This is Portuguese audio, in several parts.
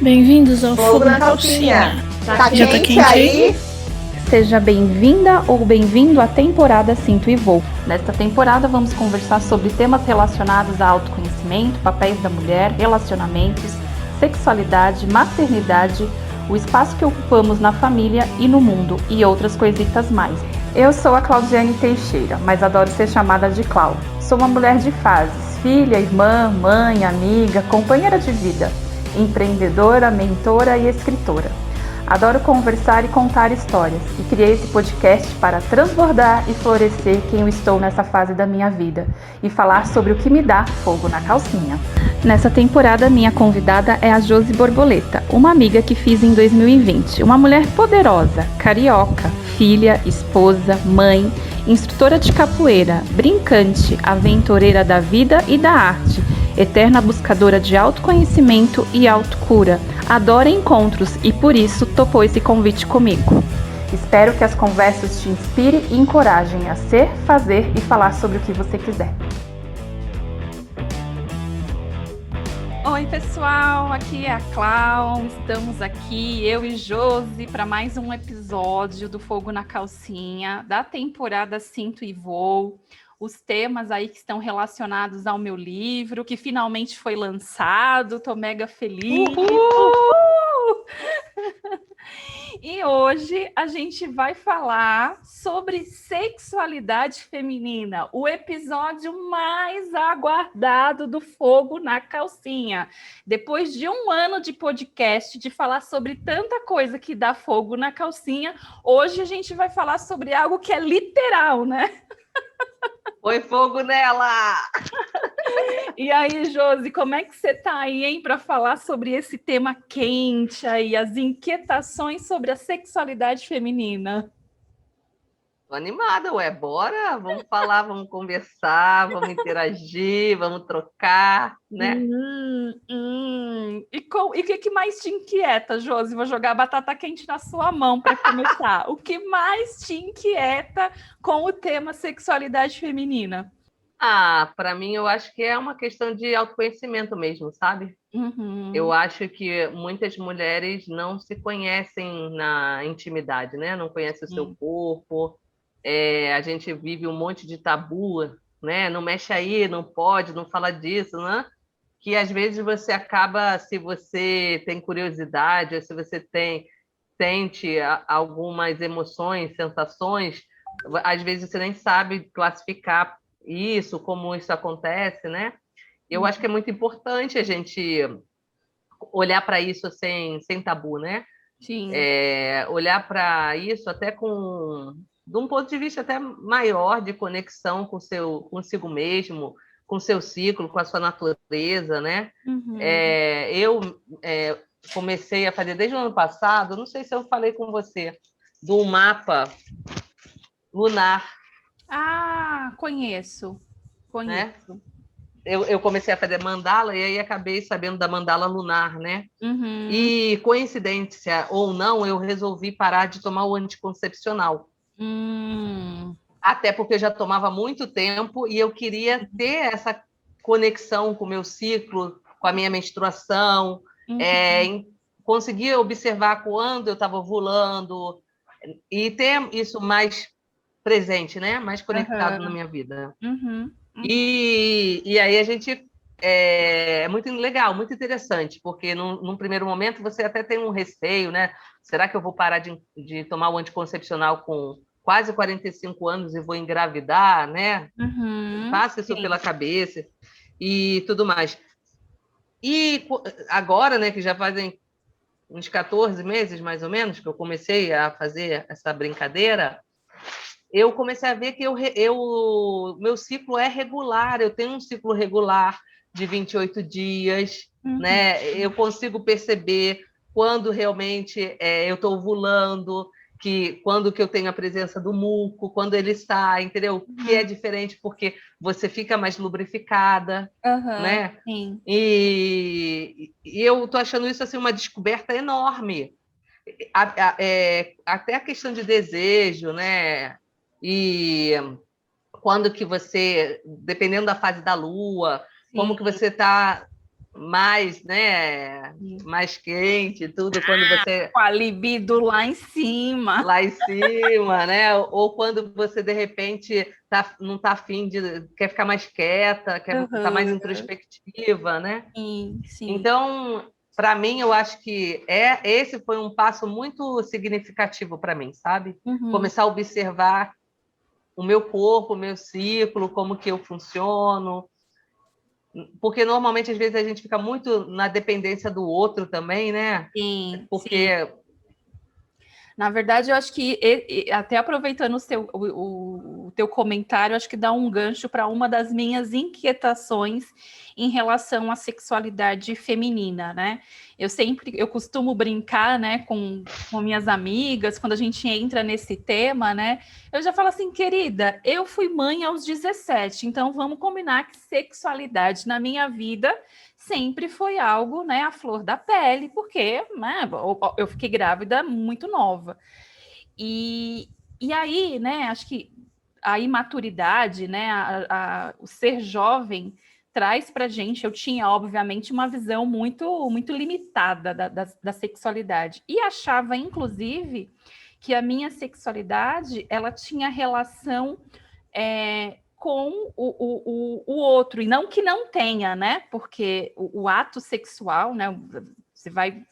Bem-vindos ao Fogo na Calcinha. Tá Já tá quente aí? Seja bem-vinda ou bem-vindo à temporada Sinto e Vou. Nesta temporada vamos conversar sobre temas relacionados a autoconhecimento, papéis da mulher, relacionamentos, sexualidade, maternidade, o espaço que ocupamos na família e no mundo e outras coisitas mais. Eu sou a Claudiane Teixeira, mas adoro ser chamada de Clau. Sou uma mulher de fases, filha, irmã, mãe, amiga, companheira de vida, empreendedora, mentora e escritora. Adoro conversar e contar histórias e criei esse podcast para transbordar e florescer quem eu estou nessa fase da minha vida e falar sobre o que me dá fogo na calcinha. Nessa temporada, minha convidada é a Josi Borboleta, uma amiga que fiz em 2020. Uma mulher poderosa, carioca, filha, esposa, mãe, instrutora de capoeira, brincante, aventureira da vida e da arte, eterna buscadora de autoconhecimento e autocura. Adora encontros e por isso topou esse convite comigo. Espero que as conversas te inspirem e encorajem a ser, fazer e falar sobre o que você quiser. Oi pessoal, aqui é a Clau, estamos aqui, eu e Josi, para mais um episódio do Fogo na Calcinha, da temporada Sinto e Vou. Os temas aí que estão relacionados ao meu livro, que finalmente foi lançado, tô mega feliz. Uhul! E hoje a gente vai falar sobre sexualidade feminina, o episódio mais aguardado do Fogo na Calcinha. Depois de um ano de podcast, de falar sobre tanta coisa que dá fogo na calcinha, hoje a gente vai falar sobre algo que é literal, né? Põe fogo nela! E aí, Josi, como é que você tá aí, hein, para falar sobre esse tema quente aí, as inquietações sobre a sexualidade feminina? Tô animada, ué, bora? Vamos falar, vamos conversar, vamos interagir, vamos trocar, né? E o que mais te inquieta, Josi? Vou jogar a batata quente na sua mão para começar. O que mais te inquieta com o tema sexualidade feminina? Para mim, eu acho que é uma questão de autoconhecimento mesmo, sabe? Eu acho que muitas mulheres não se conhecem na intimidade, né? Não conhecem o seu corpo. A gente vive um monte de tabu, né? Não mexe aí, não pode, não fala disso, né? Que às vezes você acaba, se você tem curiosidade, ou se você sente algumas emoções, sensações, às vezes você nem sabe classificar isso, como isso acontece, né? Eu acho que é muito importante a gente olhar para isso sem tabu, né? Sim. Olhar para isso até de um ponto de vista até maior de conexão consigo mesmo, com o seu ciclo, com a sua natureza, né? Eu comecei a fazer desde o ano passado, não sei se eu falei com você, do mapa lunar. Conheço. Né? Eu comecei a fazer mandala e aí acabei sabendo da mandala lunar, né? E, coincidência ou não, eu resolvi parar de tomar o anticoncepcional. Até porque eu já tomava há muito tempo e eu queria ter essa conexão com o meu ciclo, com a minha menstruação, conseguir observar quando eu estava ovulando e ter isso mais presente, né? Mais conectado na minha vida. E aí a gente é muito legal, muito interessante, porque num primeiro momento você até tem um receio, né? Será que eu vou parar de tomar o anticoncepcional com quase 45 anos e vou engravidar, né? Passa isso pela cabeça e tudo mais. E agora, né, que já fazem uns 14 meses, mais ou menos, que eu comecei a fazer essa brincadeira, eu comecei a ver que meu ciclo é regular, eu tenho um ciclo regular de 28 dias, né? Eu consigo perceber quando realmente eu estou ovulando, quando que eu tenho a presença do muco, quando ele sai, entendeu? Que é diferente porque você fica mais lubrificada, né? Sim. E eu estou achando isso assim, uma descoberta enorme. Até a questão de desejo, né? E quando que você, dependendo da fase da lua, como que você está mais, né, mais quente, tudo, quando você... Com a libido lá em cima. Lá em cima, né? Ou quando você, de repente, não está afim quer ficar mais quieta, quer estar mais introspectiva, né? Sim, sim. Então, para mim, eu acho que esse foi um passo muito significativo para mim, sabe? Começar a observar o meu corpo, o meu ciclo, como que eu funciono, porque normalmente às vezes a gente fica muito na dependência do outro também, né? Sim. Porque sim. Na verdade, eu acho que, até aproveitando o teu comentário, acho que dá um gancho para uma das minhas inquietações em relação à sexualidade feminina, né? Eu costumo brincar, né, com minhas amigas, quando a gente entra nesse tema, né? Eu já falo assim, querida, eu fui mãe aos 17, então vamos combinar que sexualidade na minha vida sempre foi algo, né, à flor da pele, porque, né, eu fiquei grávida muito nova. E aí, né, acho que a imaturidade, né, o ser jovem traz para a gente, eu tinha, obviamente, uma visão muito limitada da sexualidade. E achava, inclusive, que a minha sexualidade, ela tinha relação... com o outro, e não que não tenha, né? Porque o ato sexual, né? Você vai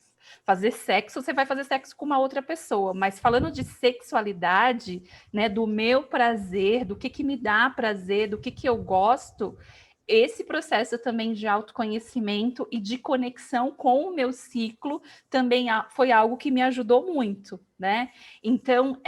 fazer sexo, você vai fazer sexo com uma outra pessoa, mas falando de sexualidade, né? Do meu prazer, do que me dá prazer, do que eu gosto, esse processo também de autoconhecimento e de conexão com o meu ciclo também foi algo que me ajudou muito, né? Então,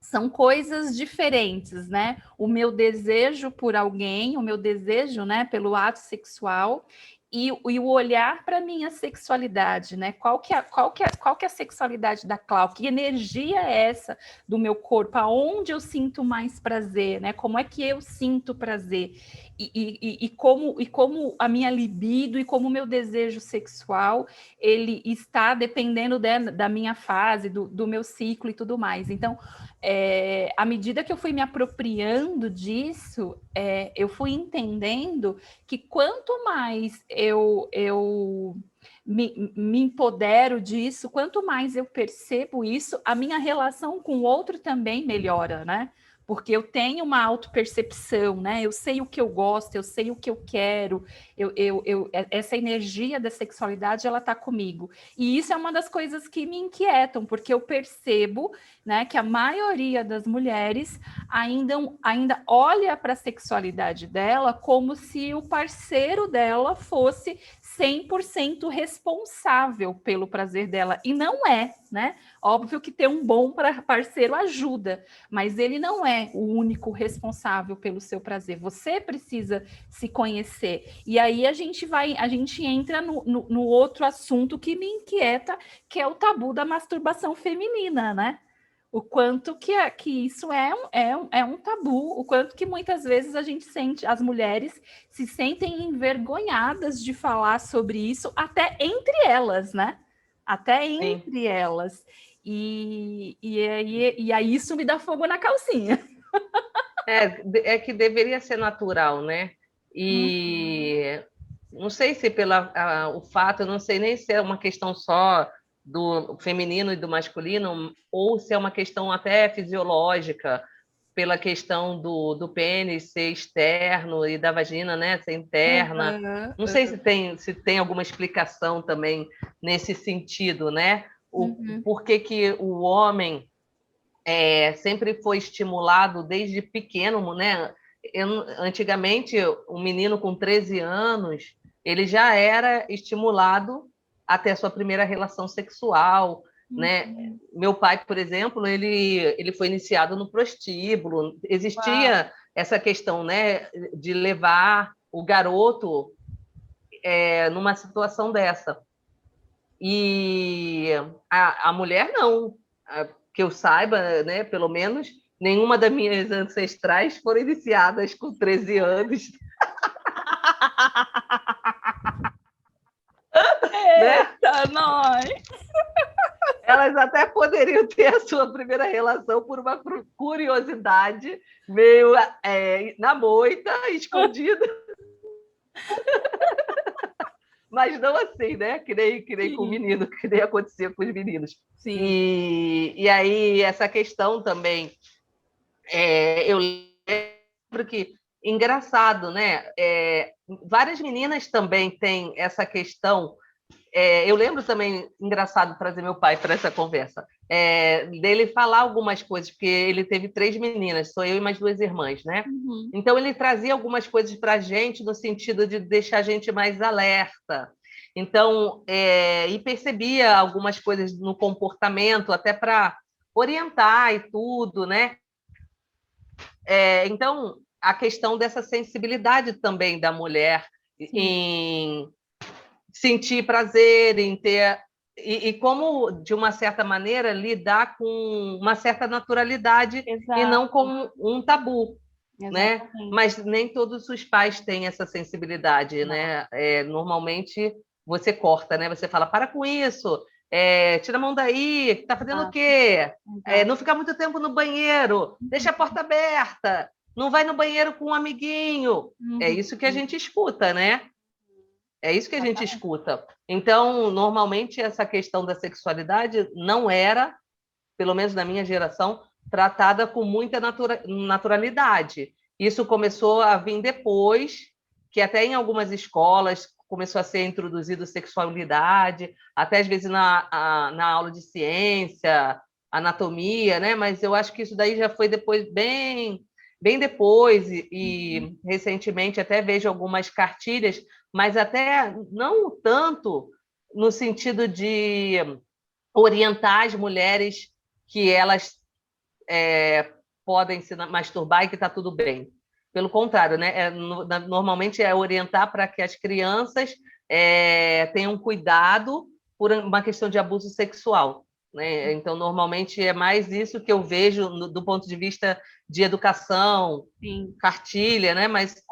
são coisas diferentes, né? O meu desejo por alguém, o meu desejo, né, pelo ato sexual e o olhar para a minha sexualidade, né? Qual que é a sexualidade da Clau? Que energia é essa do meu corpo? Aonde eu sinto mais prazer, né? Como é que eu sinto prazer? E como a minha libido e como o meu desejo sexual ele está dependendo da minha fase, do meu ciclo e tudo mais. Então, à medida que eu fui me apropriando disso, eu fui entendendo que quanto mais eu me empodero disso, quanto mais eu percebo isso, a minha relação com o outro também melhora, né? Porque eu tenho uma autopercepção, né? Eu sei o que eu gosto, eu sei o que eu quero, essa energia da sexualidade, ela tá comigo. E isso é uma das coisas que me inquietam, porque eu percebo, né, que a maioria das mulheres ainda olha para a sexualidade dela como se o parceiro dela fosse 100% responsável pelo prazer dela, e não é, né? Óbvio que ter um bom parceiro ajuda, mas ele não é o único responsável pelo seu prazer. Você precisa se conhecer. E aí a gente entra no outro assunto que me inquieta, que é o tabu da masturbação feminina, né? O quanto que isso é um tabu, o quanto que muitas vezes a gente sente, as mulheres se sentem envergonhadas de falar sobre isso, até entre elas, né? Até entre Sim. elas. E aí isso me dá fogo na calcinha. É que deveria ser natural, né? E não sei se o fato, eu não sei nem se é uma questão só do feminino e do masculino, ou se é uma questão até fisiológica, pela questão do pênis ser externo e da vagina, né, ser interna. Não sei se tem alguma explicação também nesse sentido, né? Por que o homem sempre foi estimulado desde pequeno, né? Antigamente, um menino com 13 anos, ele já era estimulado a ter a sua primeira relação sexual, né? Meu pai, por exemplo, ele foi iniciado no prostíbulo. Existia essa questão, né, de levar o garoto numa situação dessa. E a mulher não, que eu saiba, né, pelo menos, nenhuma das minhas ancestrais foram iniciadas com 13 anos. Eita, nós! Elas até poderiam ter a sua primeira relação por uma curiosidade meio na moita, escondida. Mas não assim, né? Que nem com o menino, que nem acontecia com os meninos. Sim. E aí, essa questão também, eu lembro que, engraçado, né? Várias meninas também têm essa questão. Eu lembro também, engraçado trazer meu pai para essa conversa, dele falar algumas coisas, porque ele teve 3 meninas, sou eu e mais 2 irmãs, né? Uhum. Então, ele trazia algumas coisas para a gente no sentido de deixar a gente mais alerta. Então, e percebia algumas coisas no comportamento, até para orientar e tudo, né? Então, a questão dessa sensibilidade também da mulher em sentir prazer, em ter. E como, de uma certa maneira, lidar com uma certa naturalidade. Exato. E não com um tabu. Né? Exatamente. Mas nem todos os pais têm essa sensibilidade, Não. né? Normalmente você corta, né? Você fala, para com isso, tira a mão daí, tá fazendo o quê? Não fica muito tempo no banheiro, deixa a porta aberta, não vai no banheiro com um amiguinho. É isso que a gente escuta, né? É isso que a gente escuta. Então, normalmente, essa questão da sexualidade não era, pelo menos na minha geração, tratada com muita naturalidade. Isso começou a vir depois, que até em algumas escolas começou a ser introduzido sexualidade, até às vezes na aula de ciência, anatomia, né? Mas eu acho que isso daí já foi depois, bem depois, e recentemente até vejo algumas cartilhas, mas até não tanto no sentido de orientar as mulheres que elas podem se masturbar e que está tudo bem. Pelo contrário, né? Normalmente é orientar para que as crianças tenham cuidado por uma questão de abuso sexual. Né? Então, normalmente é mais isso que eu vejo do ponto de vista de educação, cartilha, né? Mas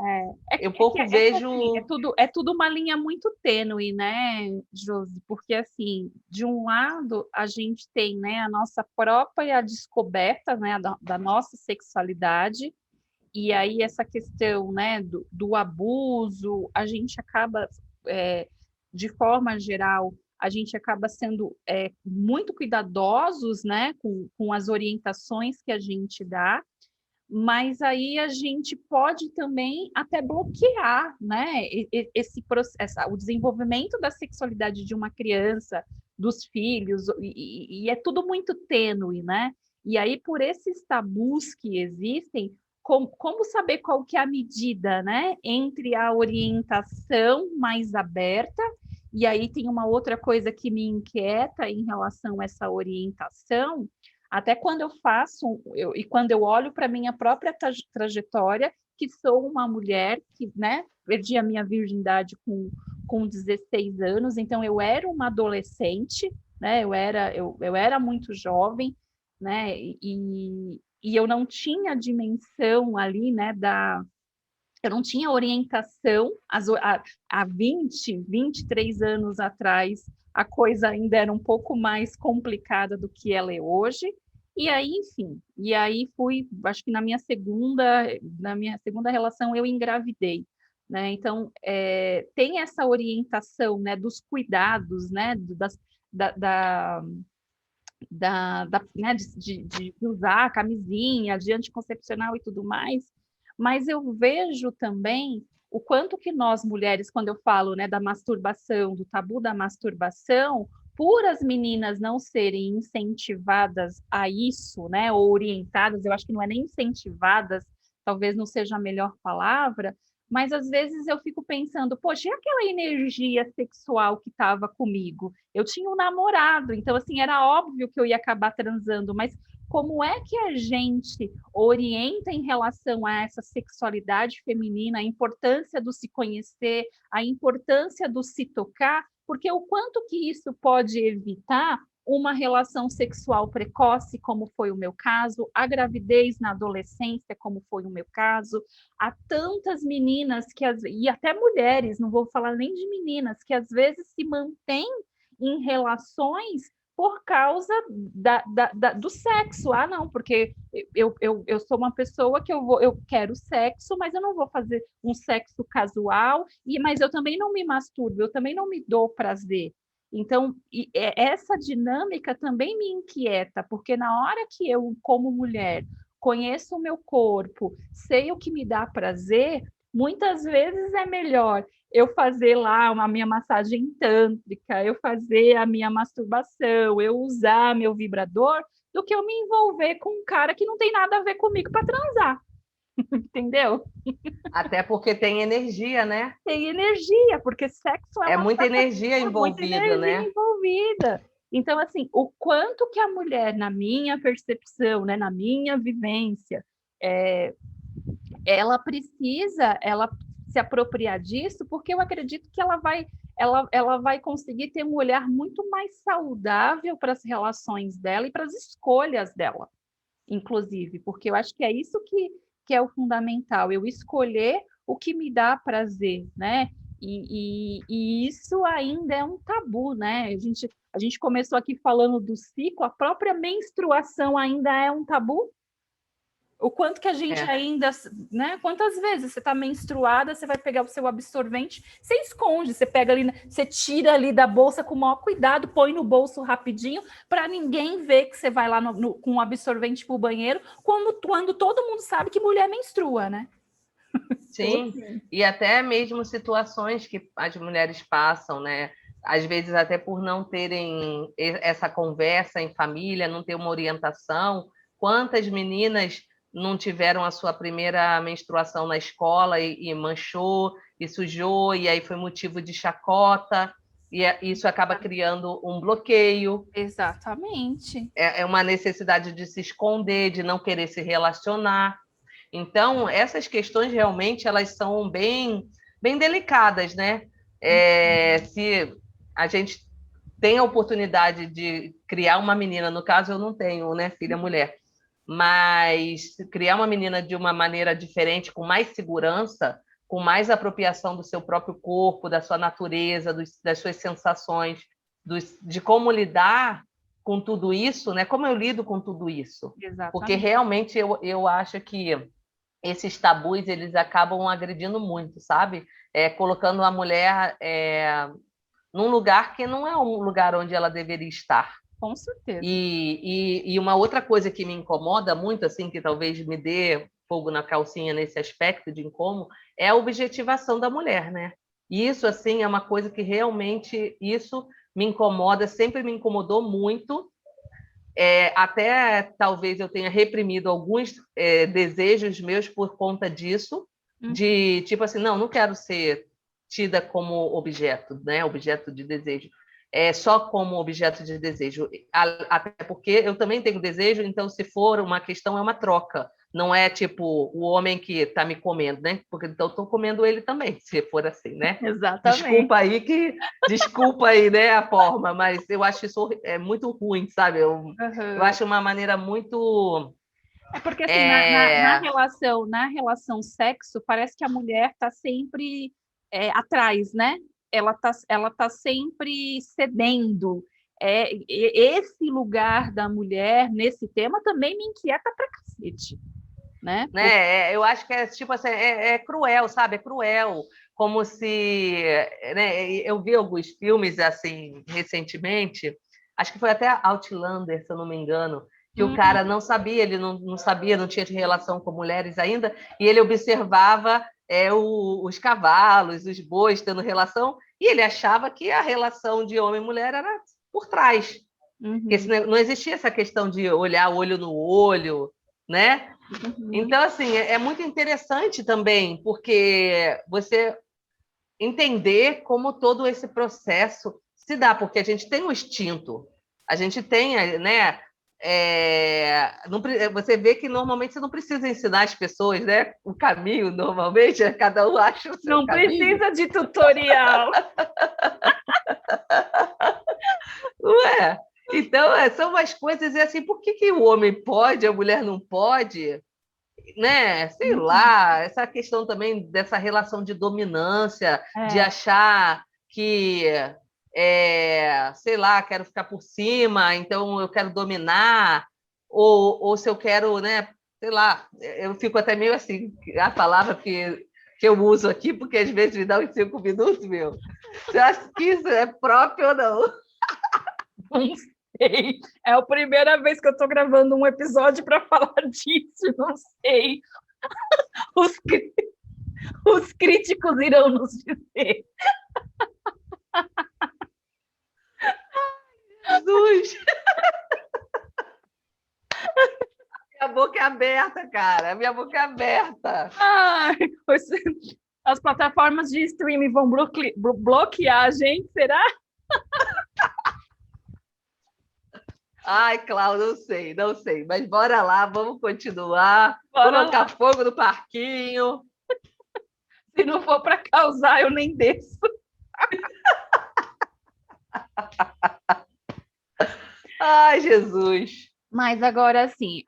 eu pouco vejo... Assim, é tudo uma linha muito tênue, né, Josi? Porque, assim, de um lado, a gente tem, né, a nossa própria descoberta, né, da nossa sexualidade, e aí essa questão, né, do abuso, a gente acaba, de forma geral, a gente acaba sendo muito cuidadosos, né, com as orientações que a gente dá, mas aí a gente pode também até bloquear, né, esse processo, o desenvolvimento da sexualidade de uma criança, dos filhos, e é tudo muito tênue, né? E aí, por esses tabus que existem, como saber qual que é a medida, né, entre a orientação mais aberta, e aí tem uma outra coisa que me inquieta em relação a essa orientação, até quando eu faço, e quando eu olho para a minha própria trajetória, que sou uma mulher que, né, perdi a minha virgindade com 16 anos, então eu era uma adolescente, né, eu era muito jovem, né, e eu não tinha dimensão ali, né, eu não tinha orientação há 23 anos atrás, a coisa ainda era um pouco mais complicada do que ela é hoje. E aí, enfim, acho que na minha segunda relação eu engravidei, né? Então, tem essa orientação, né, dos cuidados, né, né, de usar a camisinha, de anticoncepcional e tudo mais, mas eu vejo também o quanto que nós mulheres, quando eu falo, né, da masturbação, do tabu da masturbação, por as meninas não serem incentivadas a isso, né, ou orientadas, eu acho que não é nem incentivadas, talvez não seja a melhor palavra, mas às vezes eu fico pensando, poxa, e aquela energia sexual que estava comigo? Eu tinha um namorado, então assim, era óbvio que eu ia acabar transando, mas como é que a gente orienta em relação a essa sexualidade feminina, a importância do se conhecer, a importância do se tocar, porque o quanto que isso pode evitar uma relação sexual precoce, como foi o meu caso, a gravidez na adolescência, como foi o meu caso, há tantas meninas e até mulheres, não vou falar nem de meninas, que às vezes se mantêm em relações por causa do sexo. Ah, não, porque eu sou uma pessoa que eu quero sexo, mas eu não vou fazer um sexo casual, mas eu também não me masturbo, eu também não me dou prazer. Então, essa dinâmica também me inquieta, porque na hora que eu, como mulher, conheço o meu corpo, sei o que me dá prazer, muitas vezes é melhor eu fazer lá a minha massagem tântrica, eu fazer a minha masturbação, eu usar meu vibrador, do que eu me envolver com um cara que não tem nada a ver comigo para transar. Entendeu? Até porque tem energia, né? Tem energia, porque sexo é muita energia envolvida, né? Então, assim, o quanto que a mulher, na minha percepção, né, na minha vivência, ela precisa se apropriar disso, porque eu acredito que ela vai conseguir ter um olhar muito mais saudável para as relações dela e para as escolhas dela, inclusive, porque eu acho que é isso que é o fundamental, eu escolher o que me dá prazer, né? E isso ainda é um tabu, né? A gente começou aqui falando do ciclo, a própria menstruação ainda é um tabu. O quanto que a gente ainda, né? Quantas vezes você está menstruada, você vai pegar o seu absorvente, você esconde, você pega ali, você tira ali da bolsa com o maior cuidado, põe no bolso rapidinho, para ninguém ver que você vai lá com o absorvente para o banheiro, quando todo mundo sabe que mulher menstrua, né? Sim, e até mesmo situações que as mulheres passam, né? Às vezes até por não terem essa conversa em família, não ter uma orientação. Quantas meninas não tiveram a sua primeira menstruação na escola e manchou, e sujou, e aí foi motivo de chacota, e isso acaba criando um bloqueio. Exatamente. É uma necessidade de se esconder, de não querer se relacionar. Então, essas questões realmente elas são bem, bem delicadas, né? Se a gente tem a oportunidade de criar uma menina, no caso eu não tenho, né, filha mulher, mas criar uma menina de uma maneira diferente, com mais segurança, com mais apropriação do seu próprio corpo, da sua natureza, das suas sensações, de como lidar com tudo isso, né? Como eu lido com tudo isso? Exatamente. Porque realmente eu acho que esses tabus eles acabam agredindo muito, sabe? Colocando a mulher num lugar que não é um lugar onde ela deveria estar. Com certeza. E uma outra coisa que me incomoda muito, assim, que talvez me dê fogo na calcinha nesse aspecto de incômodo, é a objetivação da mulher, né? E isso, assim, é uma coisa que realmente isso me incomoda, sempre me incomodou muito. Até talvez eu tenha reprimido alguns desejos meus por conta disso, de tipo assim, não quero ser tida como objeto, né? Objeto de desejo. Só como objeto de desejo. Até porque eu também tenho desejo, então se for uma questão, é uma troca. Não é tipo o homem que está me comendo, né? Porque então eu estou comendo ele também, se for assim, né? Exatamente. Desculpa aí, né, a forma, mas eu acho isso muito ruim, sabe? Eu acho uma maneira muito... porque assim, na relação sexo, parece que a mulher está sempre atrás, né? Ela tá sempre cedendo. Esse lugar da mulher nesse tema também me inquieta pra cacete. Né? Eu acho que tipo assim, cruel, sabe? É cruel, como se, né? Eu vi alguns filmes assim recentemente, acho que foi até Outlander, se eu não me engano, que o cara não sabia, ele não sabia, não tinha relação com mulheres ainda, e ele observava os cavalos, os bois tendo relação, e ele achava que a relação de homem e mulher era por trás. Porque não existia essa questão de olhar olho no olho, né? Então, assim, é muito interessante também, porque você entender como todo esse processo se dá, porque a gente tem um instinto, a gente tem, né? Você vê que normalmente você não precisa ensinar as pessoas, né? O caminho, normalmente, cada um acha o seu caminho. Não precisa de tutorial. Ué, então, são umas coisas assim, por que o homem pode, a mulher não pode? Né? Sei lá, essa questão também dessa relação de dominância, de achar que sei lá, quero ficar por cima, então eu quero dominar, ou se eu quero, né, sei lá, eu fico até meio assim, a palavra que eu uso aqui, porque às vezes me dá uns 5 minutos, meu. Você acha que isso é próprio ou não? Não sei. É a primeira vez que eu estou gravando um episódio para falar disso, não sei. Os, os críticos irão nos dizer. Jesus! Minha boca é aberta, cara. Minha boca é aberta. Ai, as plataformas de streaming vão bloquear a gente, será? Ai, Cláudia, não sei. Mas bora lá, vamos continuar. Bora Colocar lá. fogo no parquinho. Se não for para causar, eu nem desço. Ai, Jesus! Mas agora, assim,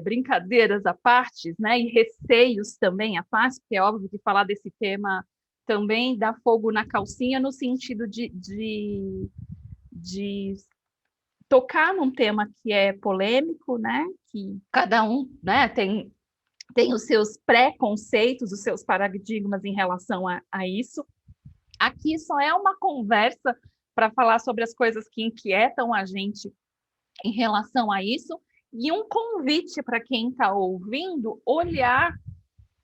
brincadeiras à parte, né, e receios também à parte, porque é óbvio que falar desse tema também dá fogo na calcinha no sentido de tocar num tema que é polêmico, né, que cada um, né, tem os seus preconceitos, os seus paradigmas em relação a isso. Aqui só é uma conversa para falar sobre as coisas que inquietam a gente em relação a isso, e um convite para quem está ouvindo olhar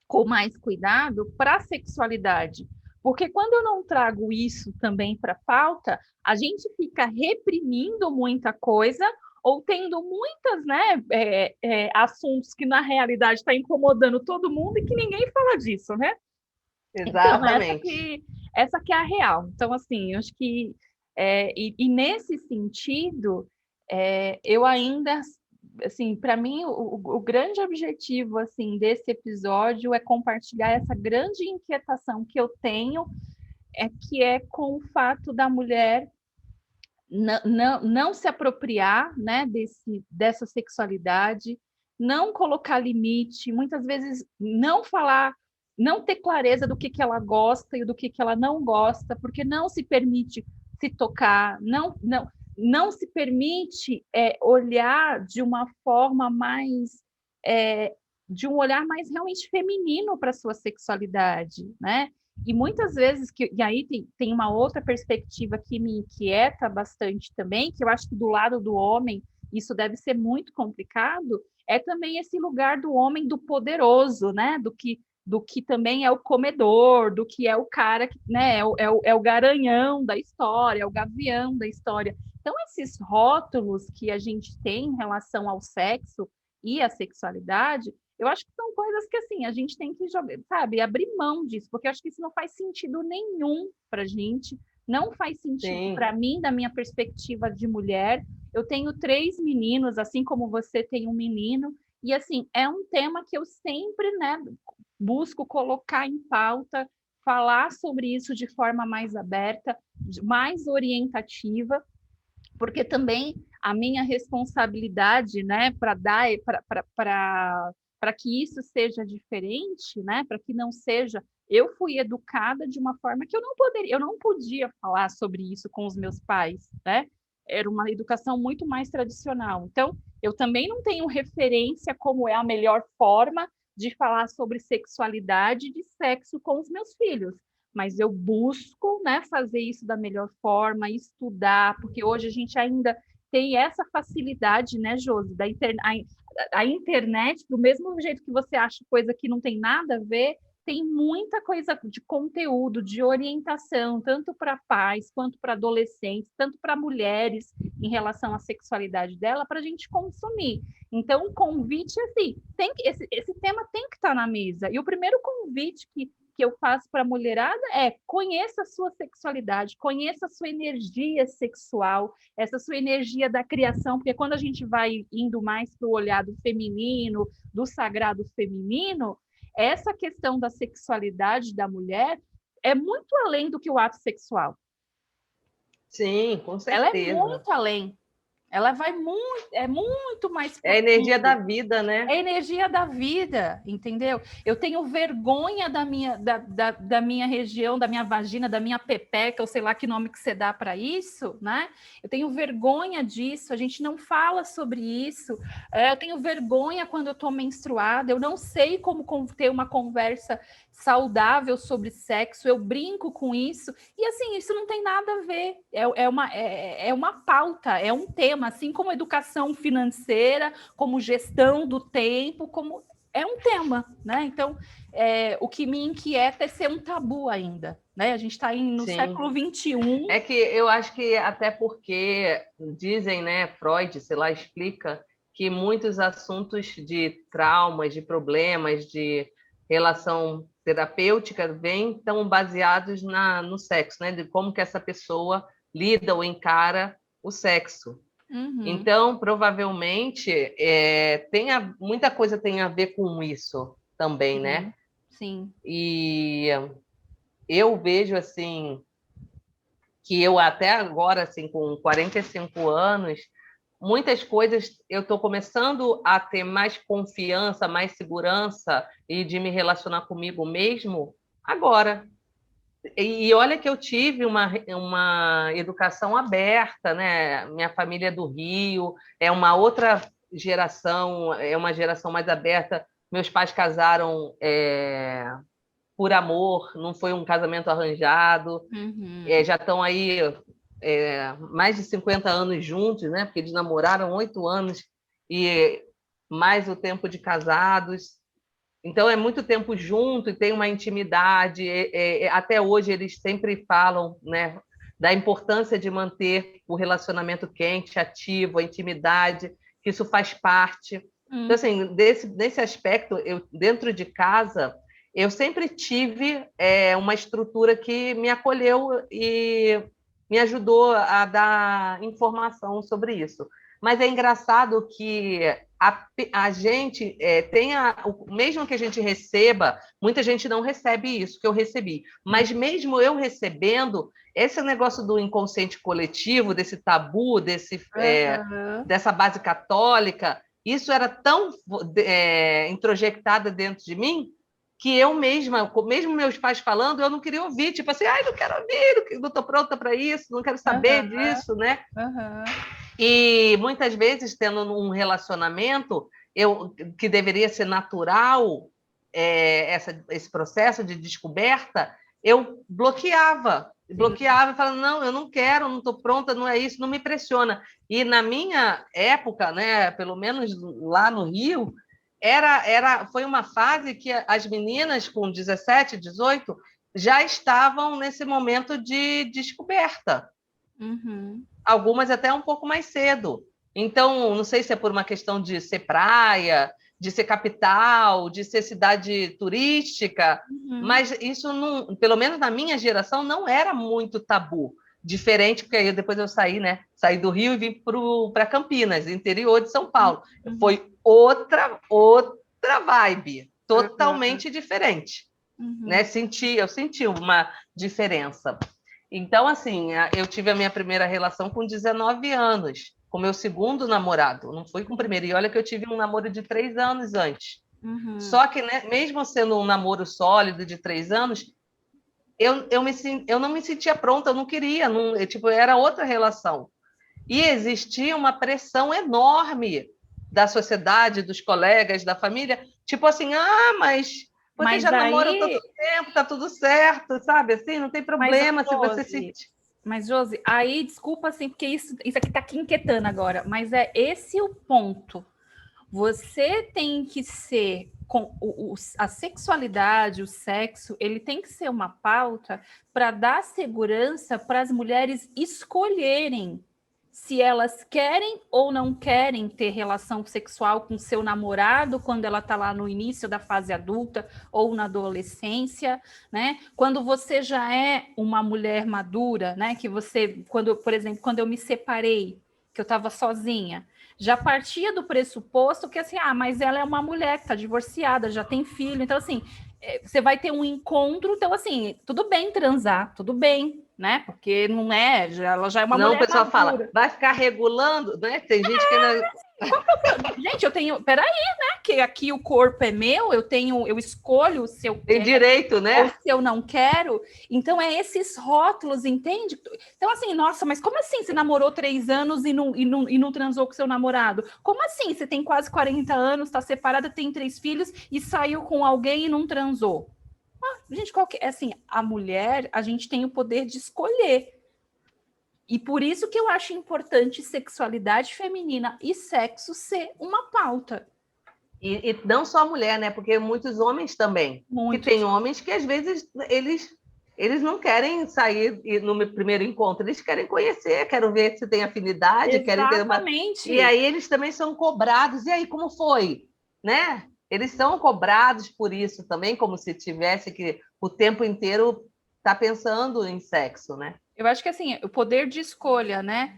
com mais cuidado para a sexualidade. Porque quando eu não trago isso também para a pauta, a gente fica reprimindo muita coisa ou tendo muitas, né, assuntos que na realidade está incomodando todo mundo e que ninguém fala disso, né? Exatamente. Então, essa que é a real. Então, assim, eu acho que e nesse sentido, eu ainda, assim, para mim, o grande objetivo, assim, desse episódio é compartilhar essa grande inquietação que eu tenho, que é com o fato da mulher não se apropriar, né, dessa sexualidade, não colocar limite, muitas vezes não falar, não ter clareza do que ela gosta e do que ela não gosta, porque não se permite se tocar, não se permite olhar de uma forma mais de um olhar mais realmente feminino para a sua sexualidade, né? E muitas vezes, e aí tem uma outra perspectiva que me inquieta bastante também, que eu acho que do lado do homem isso deve ser muito complicado, é também esse lugar do homem do poderoso, né? Do que também é o comedor, do que é o cara que, né, é o garanhão da história, é o gavião da história. Então, esses rótulos que a gente tem em relação ao sexo e à sexualidade, eu acho que são coisas que, assim, a gente tem que, sabe, abrir mão disso, porque eu acho que isso não faz sentido nenhum para a gente, não faz sentido para mim, da minha perspectiva de mulher. Eu tenho 3 meninos, assim como você tem um menino, e, assim, é um tema que eu sempre, né, busco colocar em pauta, falar sobre isso de forma mais aberta, mais orientativa, porque também a minha responsabilidade, né, para dar para que isso seja diferente, né, para que não seja, eu fui educada de uma forma que eu não podia falar sobre isso com os meus pais, né? Era uma educação muito mais tradicional. Então, eu também não tenho referência como é a melhor forma de falar sobre sexualidade e de sexo com os meus filhos, mas eu busco, né, fazer isso da melhor forma, estudar, porque hoje a gente ainda tem essa facilidade, né, Josi, a internet, do mesmo jeito que você acha coisa que não tem nada a ver, tem muita coisa de conteúdo, de orientação, tanto para pais, quanto para adolescentes, tanto para mulheres, em relação à sexualidade dela, para a gente consumir. Então, o convite, assim, esse tema tem que estar na mesa. E o primeiro convite que eu faço para a mulherada é: conheça a sua sexualidade, conheça a sua energia sexual, essa sua energia da criação, porque quando a gente vai indo mais para o olhar do feminino, do sagrado feminino, essa questão da sexualidade da mulher é muito além do que o ato sexual. Sim, com Ela é certeza. muito além. Ela vai muito, é muito mais É a energia profundo. da vida, né? É a energia da vida, entendeu? Eu tenho vergonha da minha região, da minha vagina, da minha pepeca, ou sei lá que nome que você dá para isso, né? Eu tenho vergonha disso, a gente não fala sobre isso. Eu tenho vergonha quando eu estou menstruada, eu não sei como ter uma conversa saudável sobre sexo, eu brinco com isso, e assim, isso não tem nada a ver, é uma pauta, é um tema, assim como educação financeira, como gestão do tempo, como é um tema, né? Então, o que me inquieta é ser um tabu ainda, né? A gente está no século XXI. É que eu acho que até porque dizem, né, Freud, sei lá, explica que muitos assuntos de traumas, de problemas, de relação terapêutica estão baseados no sexo, né? De como que essa pessoa lida ou encara o sexo. Uhum. Então, provavelmente, muita coisa tem a ver com isso também, né? Sim. E eu vejo, assim, que eu até agora, assim, com 45 anos, muitas coisas eu estou começando a ter mais confiança, mais segurança e de me relacionar comigo mesmo agora. E olha que eu tive uma educação aberta, né? Minha família é do Rio, é uma outra geração, é uma geração mais aberta. Meus pais casaram por amor, não foi um casamento arranjado. Uhum. Já estão aí mais de 50 anos juntos, né? Porque eles namoraram 8 anos e mais o tempo de casados. Então, é muito tempo junto e tem uma intimidade. Até hoje, eles sempre falam, né, da importância de manter o relacionamento quente, ativo, a intimidade, que isso faz parte. Então, assim, nesse aspecto, dentro de casa, eu sempre tive uma estrutura que me acolheu e me ajudou a dar informação sobre isso. Mas é engraçado que a gente mesmo que a gente receba, muita gente não recebe isso que eu recebi, mas mesmo eu recebendo, esse negócio do inconsciente coletivo, desse tabu, dessa base católica, isso era tão introjectada dentro de mim, que eu mesma, mesmo meus pais falando, eu não queria ouvir, tipo assim, não quero ouvir, não estou pronta para isso, não quero saber disso, né? E muitas vezes, tendo um relacionamento, que deveria ser natural, esse processo de descoberta, eu bloqueava, falando, não, eu não quero, não estou pronta, não é isso, não me pressiona. E na minha época, né, pelo menos lá no Rio, foi uma fase que as meninas com 17, 18 já estavam nesse momento de descoberta. Uhum. Algumas até um pouco mais cedo. Então, não sei se é por uma questão de ser praia, de ser capital, de ser cidade turística, mas isso, não, pelo menos na minha geração, não era muito tabu. Diferente, porque aí depois eu saí, né? Saí do Rio e vim para Campinas, interior de São Paulo. Foi outra vibe, totalmente diferente. Né? Eu senti uma diferença. Então, assim, eu tive a minha primeira relação com 19 anos, com meu segundo namorado. Não foi com o primeiro. E olha que eu tive um namoro de 3 anos antes. Só que, né, mesmo sendo um namoro sólido de 3 anos, eu não me sentia pronta, eu não queria. Era outra relação. E existia uma pressão enorme da sociedade, dos colegas, da família. Tipo assim, mas... Porque já namora todo tempo, tá tudo certo, sabe? Assim, não tem problema se você sentir. Mas, Josi, aí, desculpa, assim, porque isso aqui tá aqui inquietando agora, mas é esse o ponto. Você tem que ser... a sexualidade, o sexo, ele tem que ser uma pauta para dar segurança para as mulheres escolherem se elas querem ou não querem ter relação sexual com seu namorado quando ela está lá no início da fase adulta ou na adolescência, né? Quando você já é uma mulher madura, né? Que você, por exemplo, quando eu me separei, que eu estava sozinha, já partia do pressuposto que assim, mas ela é uma mulher que está divorciada, já tem filho, então assim, você vai ter um encontro, então assim, tudo bem transar, tudo bem, né? Porque não é, ela já é uma Não, mulher o pessoal madura. fala, vai ficar regulando, né? Tem gente que ainda... Gente, eu tenho, peraí, né? Que aqui o corpo é meu, eu escolho se eu tem quero direito, ou né? se eu não quero. Então é esses rótulos, entende? Então assim, nossa, mas como assim você namorou 3 anos e não transou com seu namorado? Como assim você tem quase 40 anos, está separada, tem 3 filhos e saiu com alguém e não transou? Gente, assim, a mulher, a gente tem o poder de escolher. E por isso que eu acho importante sexualidade feminina e sexo ser uma pauta. E não só a mulher, né? Porque muitos homens também. Que tem homens que, às vezes, eles não querem sair no primeiro encontro, eles querem conhecer, querem ver se tem afinidade, querem ter uma... E aí eles também são cobrados. E aí, como foi? Né? Eles são cobrados por isso também, como se tivesse que o tempo inteiro estar pensando em sexo, né? Eu acho que assim, o poder de escolha, né?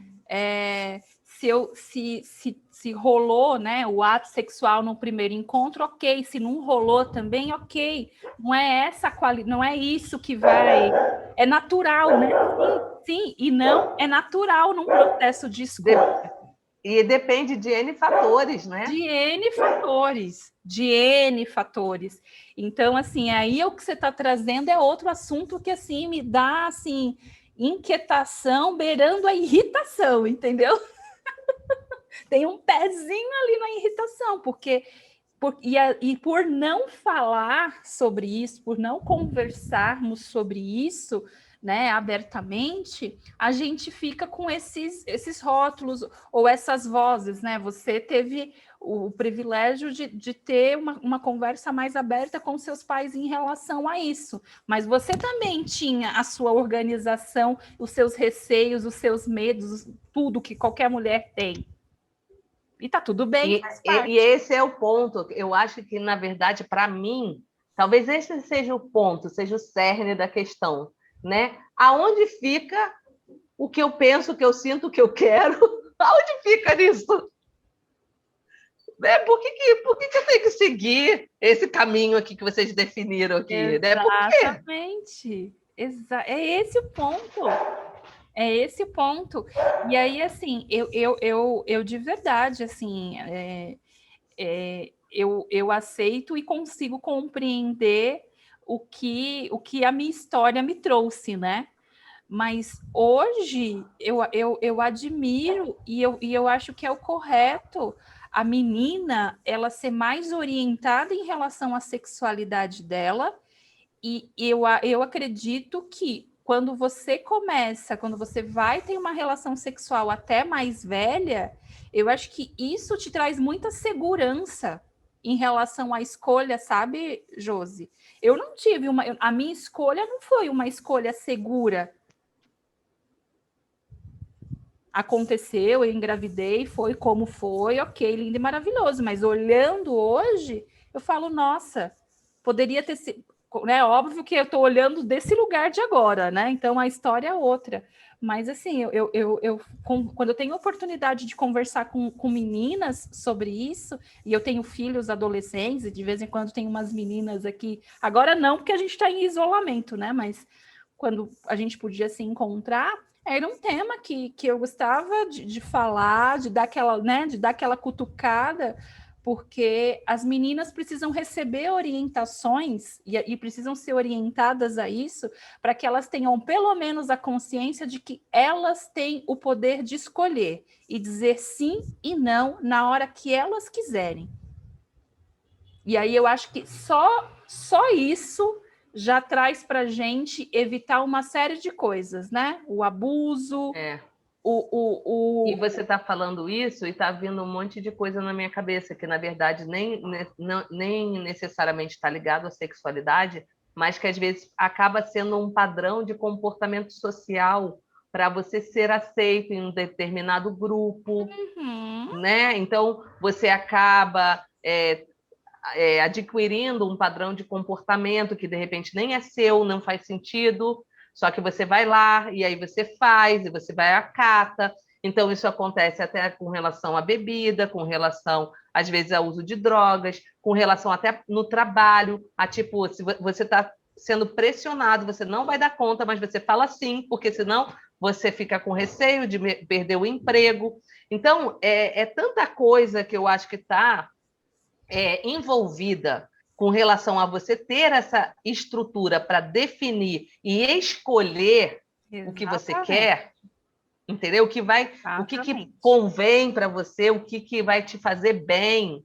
Se rolou, né, o ato sexual no primeiro encontro, ok. Se não rolou também, ok. Não é essa qualidade, não é isso que vai. É natural, né? Sim, e não é natural num processo de escolha. E depende de N fatores, né? De N fatores, de N fatores. Então, assim, aí o que você está trazendo é outro assunto que, assim, me dá, assim, inquietação beirando a irritação, entendeu? Tem um pezinho ali na irritação, porque por não falar sobre isso, por não conversarmos sobre isso, né, abertamente, a gente fica com esses rótulos ou essas vozes, né? Você teve o privilégio de ter uma conversa mais aberta com seus pais em relação a isso, mas você também tinha a sua organização, os seus receios, os seus medos, tudo que qualquer mulher tem. E tá tudo bem, faz parte. E esse é o ponto. Eu acho que, na verdade, para mim, talvez esse seja o ponto, seja o cerne da questão, né? Aonde fica o que eu penso, o que eu sinto, o que eu quero? Aonde fica nisso? Por que eu tenho que seguir esse caminho aqui que vocês definiram aqui? Exatamente. É esse o ponto. É esse o ponto. E aí, assim, eu de verdade, assim, eu aceito e consigo compreender o que a minha história me trouxe, né? Mas hoje eu admiro e eu acho que é o correto a menina ela ser mais orientada em relação à sexualidade dela, e eu acredito que quando você vai ter uma relação sexual até mais velha, eu acho que isso te traz muita segurança em relação à escolha, sabe, Josi? Eu não tive a minha escolha não foi uma escolha segura. Aconteceu, eu engravidei, foi como foi, ok, lindo e maravilhoso. Mas olhando hoje, eu falo, nossa, poderia ter sido... Né? Óbvio que eu estou olhando desse lugar de agora, né? Então a história é outra. Mas assim, quando eu tenho oportunidade de conversar com meninas sobre isso, e eu tenho filhos adolescentes, e de vez em quando tem umas meninas aqui, agora não, porque a gente está em isolamento, né? Mas quando a gente podia se encontrar, era um tema que eu gostava de falar, de dar aquela, né, de dar aquela cutucada, porque as meninas precisam receber orientações e precisam ser orientadas a isso, para que elas tenham pelo menos a consciência de que elas têm o poder de escolher e dizer sim e não na hora que elas quiserem. E aí eu acho que só isso já traz para a gente evitar uma série de coisas, né? O abuso, E você está falando isso e está vindo um monte de coisa na minha cabeça, que na verdade nem necessariamente está ligado à sexualidade, mas que às vezes acaba sendo um padrão de comportamento social para você ser aceito em um determinado grupo, né? Então você acaba adquirindo um padrão de comportamento que de repente nem é seu, não faz sentido, só que você vai lá e aí você faz, e você vai acata. Então isso acontece até com relação à bebida, com relação às vezes ao uso de drogas, com relação até no trabalho, a tipo, se você está sendo pressionado, você não vai dar conta, mas você fala sim, porque senão você fica com receio de perder o emprego. Então, é tanta coisa que eu acho que está envolvida com relação a você ter essa estrutura para definir e escolher o que você quer, entendeu? O que convém para você, o que vai te fazer bem.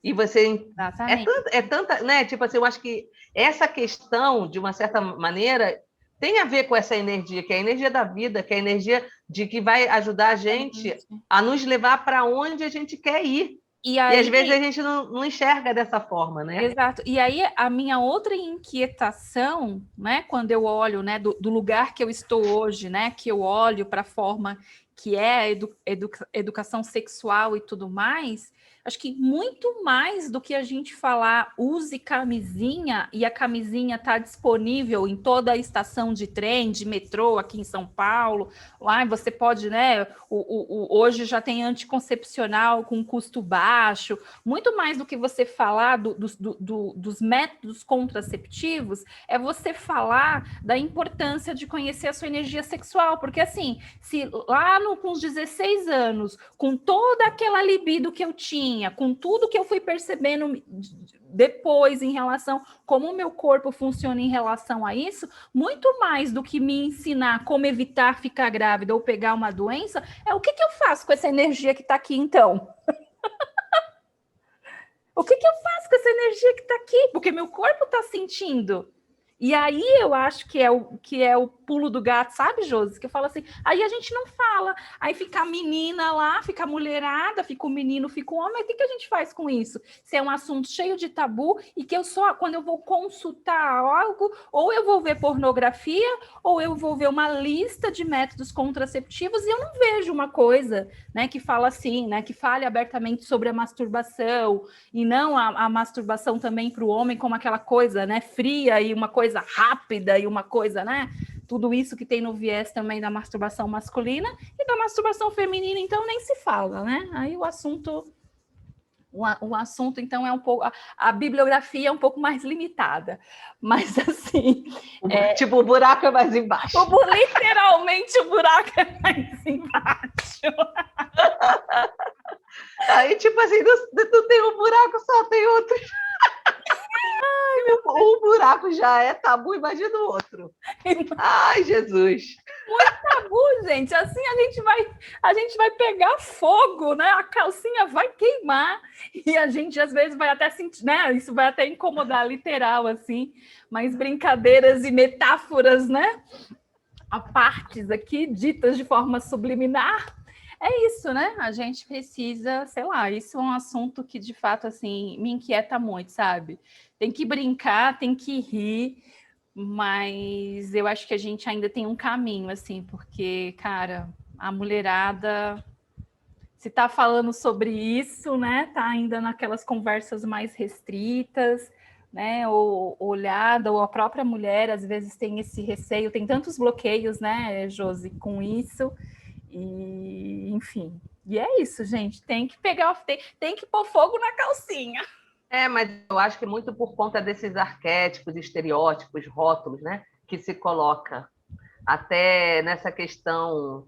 E você é tanta, né? Tipo assim, eu acho que essa questão, de uma certa maneira, tem a ver com essa energia, que é a energia da vida, que é a energia de que vai ajudar a gente a nos levar para onde a gente quer ir. E às vezes a gente não enxerga dessa forma, né? Exato. E aí a minha outra inquietação, né, quando eu olho, né, do lugar que eu estou hoje, né, que eu olho para a forma que é a educação sexual e tudo mais, acho que muito mais do que a gente falar use camisinha e a camisinha está disponível em toda a estação de trem, de metrô aqui em São Paulo, lá você pode, né, hoje já tem anticoncepcional com custo baixo, muito mais do que você falar dos métodos contraceptivos, é você falar da importância de conhecer a sua energia sexual, porque assim, se lá com os 16 anos, com toda aquela libido que eu tinha, com tudo que eu fui percebendo depois em relação como o meu corpo funciona em relação a isso, muito mais do que me ensinar como evitar ficar grávida ou pegar uma doença, é o que eu faço com essa energia que está aqui então? O que eu faço com essa energia que está aqui? Porque meu corpo está sentindo. E aí eu acho que é o pulo do gato, sabe, Josi? Que eu falo assim, aí a gente não fala, aí fica a menina lá, fica a mulherada, fica o menino, fica o homem, o que a gente faz com isso? Se é um assunto cheio de tabu e que eu só, quando eu vou consultar algo, ou eu vou ver pornografia, ou eu vou ver uma lista de métodos contraceptivos e eu não vejo uma coisa, né, que fala assim, né, que fale abertamente sobre a masturbação, e não a masturbação também para o homem como aquela coisa, né, fria e uma coisa rápida e uma coisa, né? Tudo isso que tem no viés também da masturbação masculina e da masturbação feminina, então nem se fala, né? Aí o assunto, então, é um pouco... A bibliografia é um pouco mais limitada, mas assim... Tipo, o buraco é mais embaixo. Literalmente, o buraco é mais embaixo. Aí, tipo assim, não tem um buraco só, tem outro. Um buraco já é tabu, imagina o outro. Ai, Jesus. Muito tabu, gente. Assim a gente vai pegar fogo, né? A calcinha vai queimar e a gente às vezes vai até sentir, né? Isso vai até incomodar literal, assim. Mas brincadeiras e metáforas, né? A partes aqui ditas de forma subliminar. É isso, né? A gente precisa, sei lá, isso é um assunto que de fato assim me inquieta muito, sabe? Tem que brincar, tem que rir, mas eu acho que a gente ainda tem um caminho, assim, porque, cara, a mulherada, se tá falando sobre isso, né? Tá ainda naquelas conversas mais restritas, né? Ou olhada, ou a própria mulher às vezes tem esse receio, tem tantos bloqueios, né, Josi, com isso. E, enfim, e é isso, gente. Tem que pegar, tem que pôr fogo na calcinha. Mas eu acho que muito por conta desses arquétipos, estereótipos, rótulos, né, que se coloca. Até nessa questão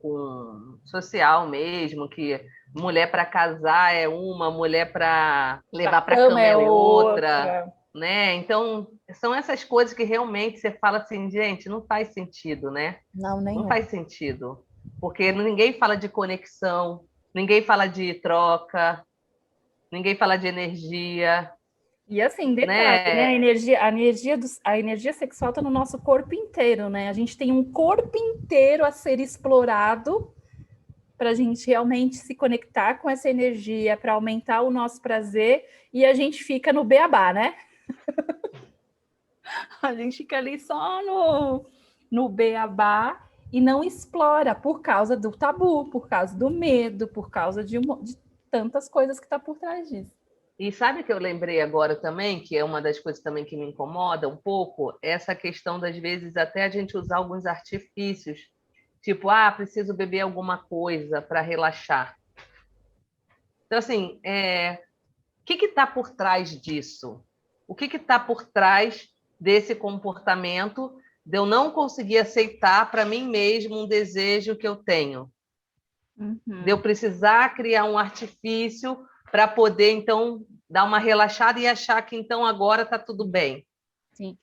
social mesmo, que mulher para casar é uma, mulher para levar para a cama é outra, né? Então, são essas coisas que realmente você fala assim, gente, não faz sentido, né? Não faz sentido. Porque ninguém fala de conexão, ninguém fala de troca, ninguém fala de energia. E assim, detalhe, né? A energia sexual está no nosso corpo inteiro, né? A gente tem um corpo inteiro a ser explorado para a gente realmente se conectar com essa energia, para aumentar o nosso prazer, e a gente fica no beabá, né? A gente fica ali só no beabá e não explora por causa do tabu, por causa do medo, por causa de tantas coisas que está por trás disso. E sabe o que eu lembrei agora também, que é uma das coisas também que me incomoda um pouco? Essa questão das vezes até a gente usar alguns artifícios, tipo, preciso beber alguma coisa para relaxar. Então, assim, o que está por trás disso? O que está por trás desse comportamento, de eu não conseguir aceitar para mim mesmo um desejo que eu tenho. De eu precisar criar um artifício para poder, então, dar uma relaxada e achar que, então, agora está tudo bem. Sim.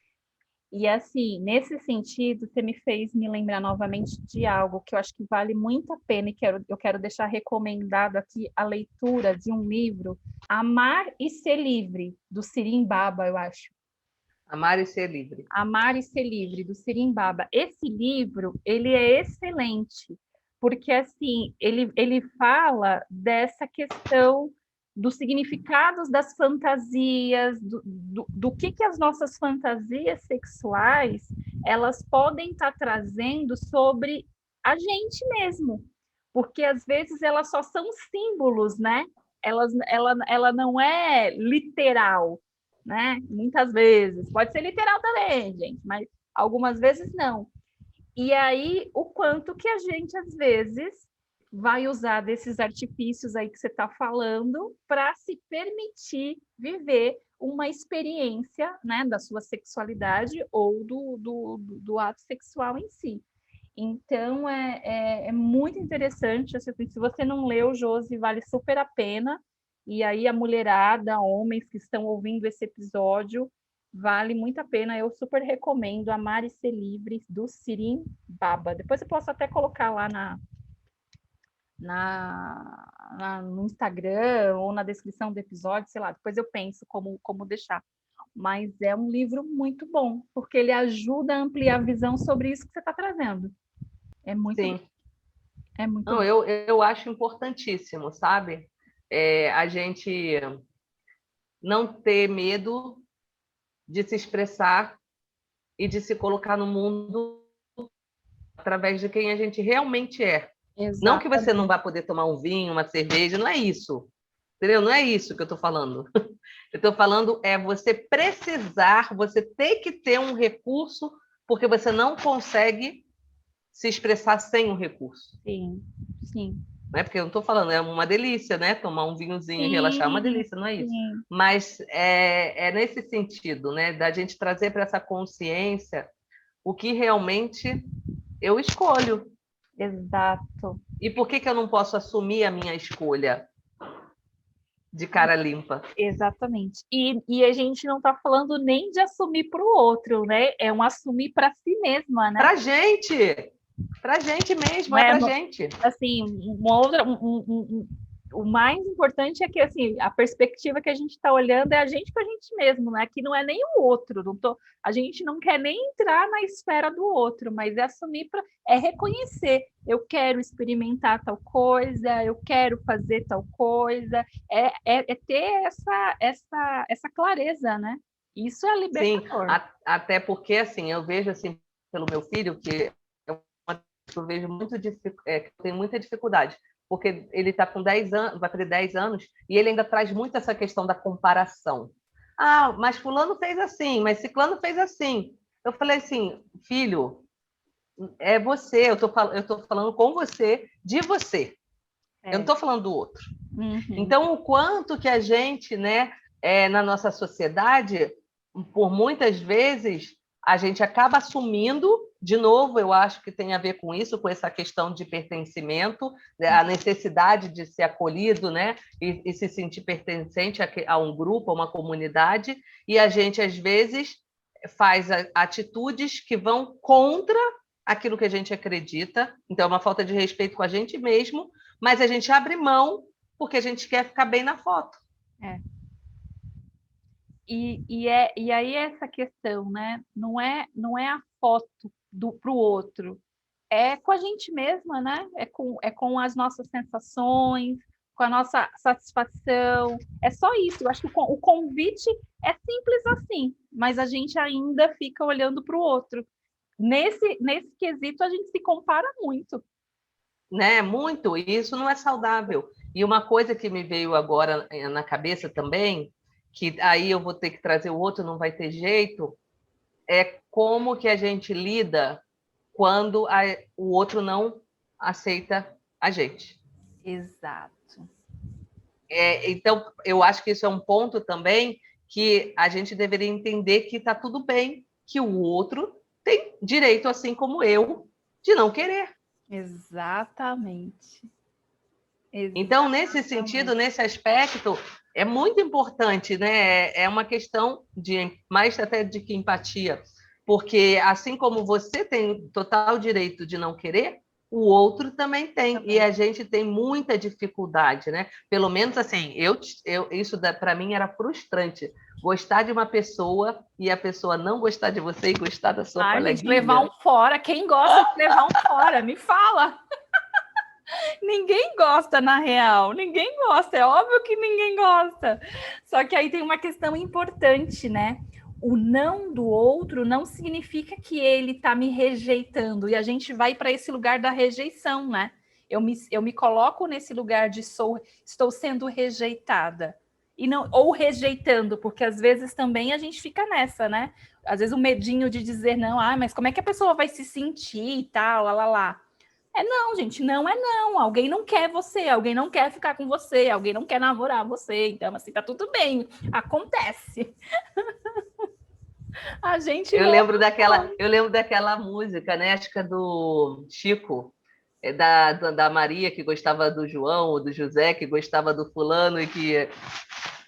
E, assim, nesse sentido, você me fez me lembrar novamente de algo que eu acho que vale muito a pena e eu quero deixar recomendado aqui a leitura de um livro, Amar e Ser Livre, do Sirim Baba, eu acho. Amar e Ser Livre. Amar e Ser Livre, do Sirim Baba. Esse livro, ele é excelente, porque, assim, ele fala dessa questão dos significados das fantasias, do que as nossas fantasias sexuais elas podem estar trazendo sobre a gente mesmo, porque às vezes elas só são símbolos, né? Ela não é literal, né? Muitas vezes. Pode ser literal também, gente, mas algumas vezes não. E aí, o quanto que a gente, às vezes, vai usar desses artifícios aí que você está falando para se permitir viver uma experiência, né, da sua sexualidade ou do ato sexual em si. Então, é muito interessante. Assim, se você não leu, Josi, vale super a pena. E aí, a mulherada, homens que estão ouvindo esse episódio, vale muito a pena. Eu super recomendo Amar e Ser Livre, do Sirim Baba. Depois eu posso até colocar lá no Instagram ou na descrição do episódio, sei lá. Depois eu penso como deixar. Mas é um livro muito bom, porque ele ajuda a ampliar a visão sobre isso que você está trazendo. É muito, Sim. é muito Não, bom. eu acho importantíssimo, sabe? A gente não ter medo de se expressar e de se colocar no mundo através de quem a gente realmente é. Exatamente. Não que você não vai poder tomar um vinho, uma cerveja, não é isso. Entendeu? Não é isso que eu estou falando. Eu estou falando você precisar, você ter que ter um recurso, porque você não consegue se expressar sem um recurso. Sim, sim. Não é porque eu não estou falando, é uma delícia, né? Tomar um vinhozinho e relaxar é uma delícia, não é isso? Sim. Mas é nesse sentido, né? Da gente trazer para essa consciência o que realmente eu escolho. Exato. E por que eu não posso assumir a minha escolha de cara limpa? Exatamente. E a gente não está falando nem de assumir para o outro, né? É um assumir para si mesma, né? Pra gente mesmo, É, pra gente. Assim, o mais importante é que assim, a perspectiva que a gente está olhando é a gente para a gente mesmo, né? Que não é nem o outro. A gente não quer nem entrar na esfera do outro, mas é assumir é reconhecer. Eu quero experimentar tal coisa, eu quero fazer tal coisa. É ter essa clareza, né? Isso é libertador. Sim, até porque assim, eu vejo assim pelo meu filho que eu vejo tem muita dificuldade, porque ele está com 10 anos, vai fazer 10 anos, e ele ainda traz muito essa questão da comparação. Ah, mas fulano fez assim, mas ciclano fez assim. Eu falei assim, filho, é você, eu tô falando com você, de você. Eu não estou falando do outro. Uhum. Então, o quanto que a gente, né, na nossa sociedade, por muitas vezes, a gente acaba assumindo, de novo, eu acho que tem a ver com isso, com essa questão de pertencimento, a necessidade de ser acolhido, né, e se sentir pertencente a um grupo, a uma comunidade, e a gente, às vezes, faz atitudes que vão contra aquilo que a gente acredita, então é uma falta de respeito com a gente mesmo, mas a gente abre mão porque a gente quer ficar bem na foto. E aí essa questão, né? Não é a foto para o outro, é com a gente mesma, né? É com as nossas sensações, com a nossa satisfação. É só isso. Eu acho que o convite é simples assim, mas a gente ainda fica olhando para o outro. Nesse quesito, a gente se compara muito. Né? Muito, e isso não é saudável. E uma coisa que me veio agora na cabeça também, que aí eu vou ter que trazer o outro, não vai ter jeito, é como que a gente lida quando o outro não aceita a gente. Exato. Então, eu acho que isso é um ponto também que a gente deveria entender que está tudo bem, que o outro tem direito, assim como eu, de não querer. Exatamente. Então, nesse sentido, nesse aspecto, é muito importante, né? É uma questão de mais até de que empatia, porque assim como você tem total direito de não querer, o outro também tem, e a gente tem muita dificuldade, né? Pelo menos assim, isso para mim era frustrante. Gostar de uma pessoa e a pessoa não gostar de você e gostar da sua coleguinha. Gente, levar um fora. Quem gosta de levar um fora? Me fala. Ninguém gosta, na real. Ninguém gosta. É óbvio que ninguém gosta. Só que aí tem uma questão importante, né? O não do outro não significa que ele está me rejeitando. E a gente vai para esse lugar da rejeição, né? Eu me coloco nesse lugar de estou sendo rejeitada. E não, ou rejeitando, porque às vezes também a gente fica nessa, né? Às vezes o medinho de dizer não, mas como é que a pessoa vai se sentir e tal, lá. Não, gente, não é não. Alguém não quer você, alguém não quer ficar com você, alguém não quer namorar você. Então, assim, tá tudo bem. Acontece. A gente eu lembro daquela música, né? Acho que é do Chico, da Maria, que gostava do João, ou do José, que gostava do fulano e que...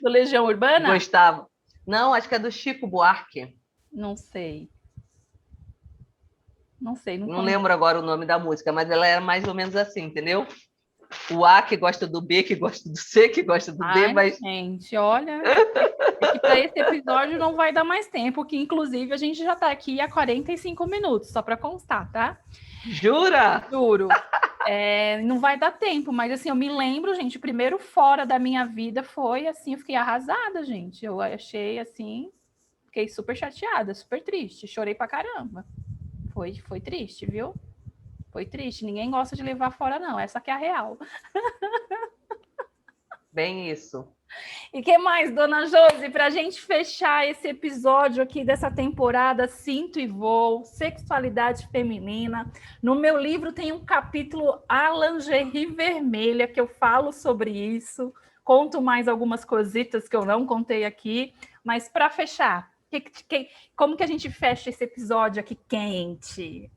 Do Legião Urbana? Gostava. Não, acho que é do Chico Buarque. Não sei. Não lembro agora o nome da música, mas ela era mais ou menos assim, entendeu? O A que gosta do B, que gosta do C, que gosta do D, mas... Gente, olha, é que para esse episódio não vai dar mais tempo, que inclusive a gente já está aqui há 45 minutos, só para constar, tá? Jura? Juro. Não vai dar tempo, mas assim, eu me lembro, gente, o primeiro fora da minha vida foi assim, eu fiquei arrasada, gente. Eu achei assim, fiquei super chateada, super triste, chorei pra caramba. Foi triste, viu? Foi triste. Ninguém gosta de levar fora, não. Essa que é a real. Bem isso. E o que mais, dona Josi, para a gente fechar esse episódio aqui dessa temporada Sinto e Vou, Sexualidade Feminina. No meu livro tem um capítulo A Lingerie Vermelha, que eu falo sobre isso. Conto mais algumas cositas que eu não contei aqui. Mas para fechar, como que a gente fecha esse episódio aqui quente?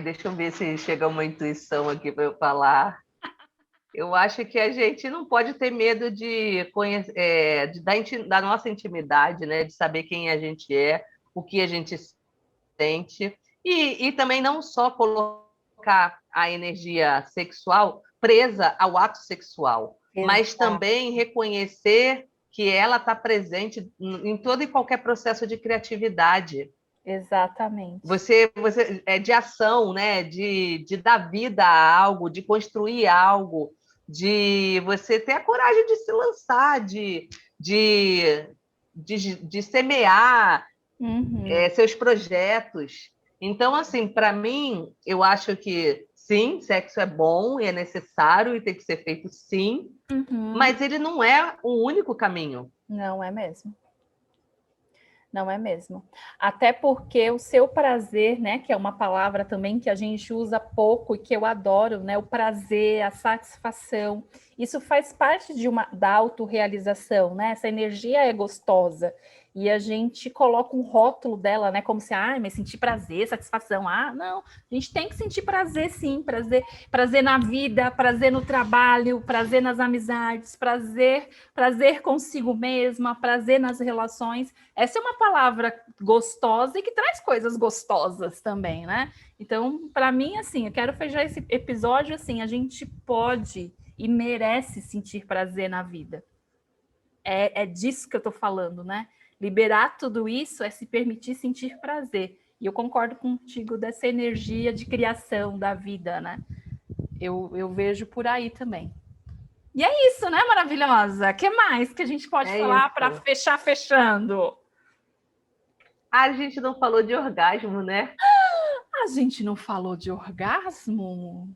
Deixa eu ver se chega uma intuição aqui para eu falar. Eu acho que a gente não pode ter medo de conhecer, da nossa intimidade, né? De saber quem a gente é, o que a gente sente. E também não só colocar a energia sexual presa ao ato sexual, mas também reconhecer que ela está presente em todo e qualquer processo de criatividade. Exatamente. Você é de ação, né? De dar vida a algo, de construir algo, de você ter a coragem de se lançar, de semear seus projetos. Então, assim, para mim, eu acho que sim, sexo é bom e é necessário e tem que ser feito sim, mas ele não é o único caminho. Não é mesmo. Não é mesmo. Até porque o seu prazer, né, que é uma palavra também que a gente usa pouco e que eu adoro, né, o prazer, a satisfação, isso faz parte da autorrealização, né? Essa energia é gostosa. E a gente coloca um rótulo dela, né? Como se, mas sentir prazer, satisfação. Não, a gente tem que sentir prazer, sim. Prazer na vida, prazer no trabalho, prazer nas amizades, prazer consigo mesma, prazer nas relações. Essa é uma palavra gostosa e que traz coisas gostosas também, né? Então, para mim, assim, eu quero fechar esse episódio assim, a gente pode e merece sentir prazer na vida. É disso que eu tô falando, né? Liberar tudo isso é se permitir sentir prazer. E eu concordo contigo dessa energia de criação da vida, né? Eu vejo por aí também. E é isso, né, maravilhosa? O que mais que a gente pode falar para fechar fechando? A gente não falou de orgasmo, né? A gente não falou de orgasmo?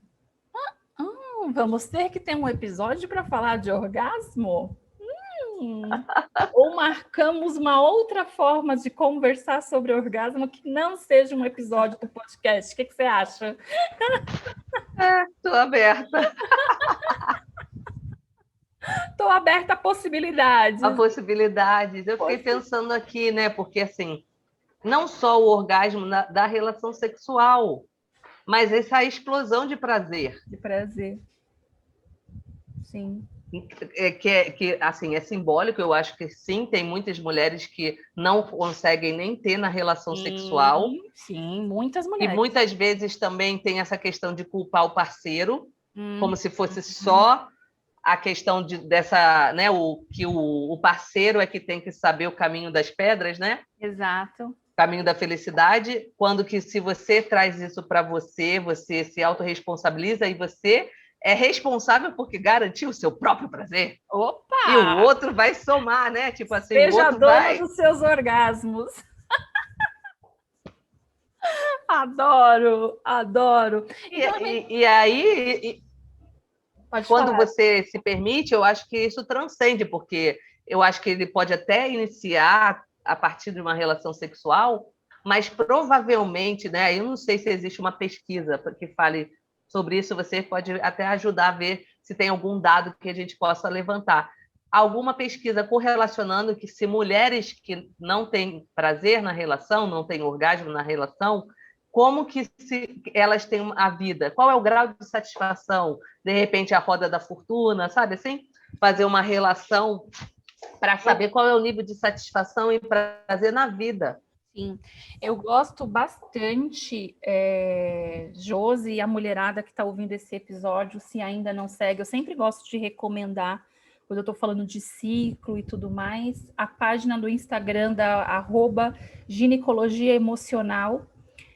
Vamos ter que ter um episódio para falar de orgasmo? Ou marcamos uma outra forma de conversar sobre orgasmo que não seja um episódio do podcast. O que você acha? Estou aberta. Estou aberta a possibilidades. A possibilidades. Eu fiquei pensando aqui, né? Porque, assim, não só o orgasmo da relação sexual, mas essa explosão de prazer. De prazer. Sim. Que assim, é simbólico, eu acho que sim, tem muitas mulheres que não conseguem nem ter na relação sexual. Sim, muitas mulheres. E muitas vezes também tem essa questão de culpar o parceiro, como se fosse só a questão dessa, né, que o parceiro é que tem que saber o caminho das pedras, né? Exato. Caminho da felicidade, quando que se você traz isso para você, você se autorresponsabiliza e você é responsável porque garantiu o seu próprio prazer. Opa! E o outro vai somar, né? Tipo assim, seja o outro dona vai... dos seus orgasmos. Adoro, adoro. E aí, quando falar. você se permite, eu acho que isso transcende, porque eu acho que ele pode até iniciar a partir de uma relação sexual, mas provavelmente, né? Eu não sei se existe uma pesquisa que fale sobre isso, você pode até ajudar a ver se tem algum dado que a gente possa levantar. Alguma pesquisa correlacionando que se mulheres que não têm prazer na relação, não têm orgasmo na relação, como que elas têm a vida? Qual é o grau de satisfação? De repente, a roda da fortuna, sabe assim? Fazer uma relação para saber qual é o nível de satisfação e prazer na vida. Sim, eu gosto bastante, Josi e a mulherada que está ouvindo esse episódio, se ainda não segue, eu sempre gosto de recomendar, quando eu estou falando de ciclo e tudo mais, a página do Instagram da @ginecologia emocional.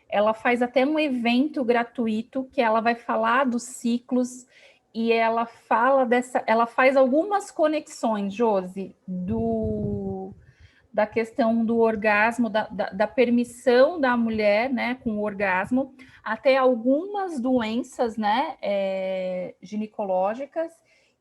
Ela faz até um evento gratuito que ela vai falar dos ciclos e ela faz algumas conexões, Josi, da questão do orgasmo, da permissão da mulher, né, com o orgasmo, até algumas doenças, né, ginecológicas.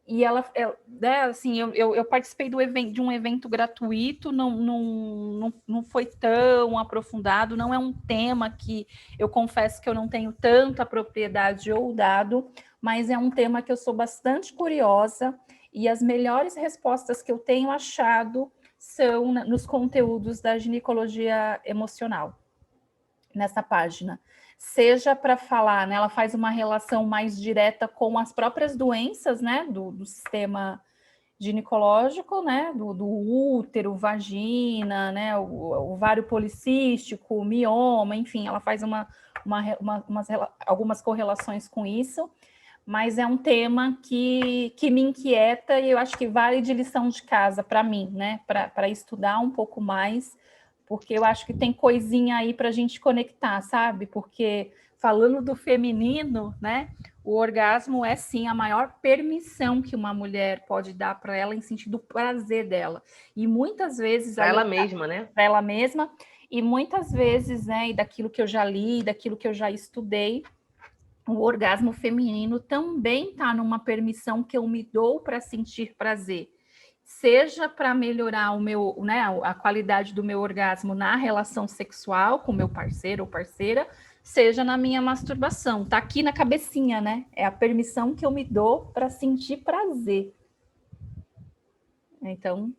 E ela né, assim, eu participei de um evento gratuito, não foi tão aprofundado, não é um tema que eu confesso que eu não tenho tanta propriedade ou dado, mas é um tema que eu sou bastante curiosa, e as melhores respostas que eu tenho achado são nos conteúdos da ginecologia emocional, nessa página. Seja para falar, né, ela faz uma relação mais direta com as próprias doenças, né, do sistema ginecológico, né, do útero, vagina, né, o ovário policístico, o mioma, enfim, ela faz algumas correlações com isso, mas é um tema que me inquieta e eu acho que vale de lição de casa para mim, né, para estudar um pouco mais, porque eu acho que tem coisinha aí para a gente conectar, sabe? Porque falando do feminino, né, o orgasmo é sim a maior permissão que uma mulher pode dar para ela em sentido prazer dela. E muitas vezes para ela mesma, né? Para ela mesma, e muitas vezes, né, e daquilo que eu já li, daquilo que eu já estudei, o orgasmo feminino também está numa permissão que eu me dou para sentir prazer. Seja para melhorar o meu, né, a qualidade do meu orgasmo na relação sexual com meu parceiro ou parceira, seja na minha masturbação. Tá aqui na cabecinha, né? É a permissão que eu me dou para sentir prazer. Então,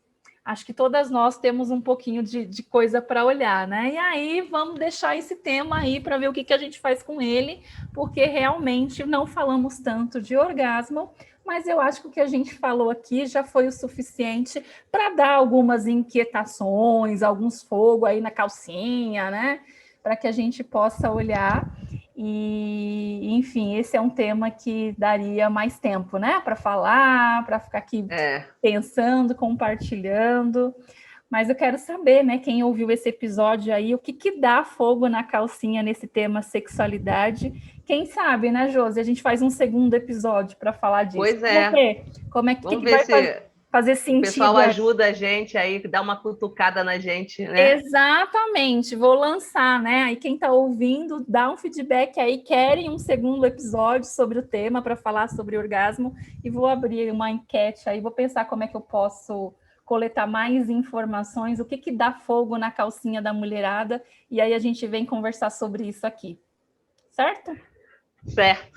acho que todas nós temos um pouquinho de coisa para olhar, né? E aí, vamos deixar esse tema aí para ver o que a gente faz com ele, porque realmente não falamos tanto de orgasmo, mas eu acho que o que a gente falou aqui já foi o suficiente para dar algumas inquietações, alguns fogos aí na calcinha, né? Para que a gente possa olhar. E, enfim, esse é um tema que daria mais tempo, né? Para falar, para ficar aqui pensando, compartilhando. Mas eu quero saber, né? Quem ouviu esse episódio aí, o que dá fogo na calcinha nesse tema sexualidade? Quem sabe, né, Josi? A gente faz um segundo episódio para falar disso. Pois é. Como é que vai fazer sentido? O pessoal ajuda a gente aí, dá uma cutucada na gente, né? Exatamente, vou lançar, né? Aí quem está ouvindo, dá um feedback aí, querem um segundo episódio sobre o tema para falar sobre orgasmo, e vou abrir uma enquete aí, vou pensar como é que eu posso coletar mais informações, o que dá fogo na calcinha da mulherada, e aí a gente vem conversar sobre isso aqui. Certo? Certo.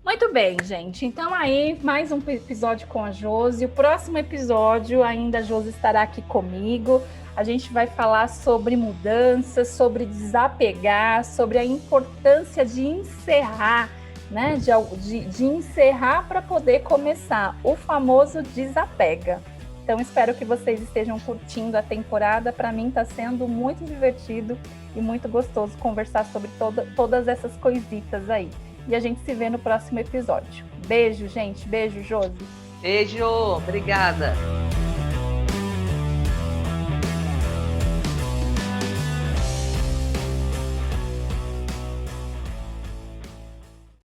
Muito bem, gente. Então aí, mais um episódio com a Josi. O próximo episódio, ainda a Josi estará aqui comigo. A gente vai falar sobre mudanças, sobre desapegar, sobre a importância de encerrar, né? De encerrar para poder começar, o famoso desapega. Então, espero que vocês estejam curtindo a temporada. Para mim está sendo muito divertido e muito gostoso conversar sobre todas essas coisitas aí. E a gente se vê no próximo episódio. Beijo, gente. Beijo, Josi. Beijo, obrigada.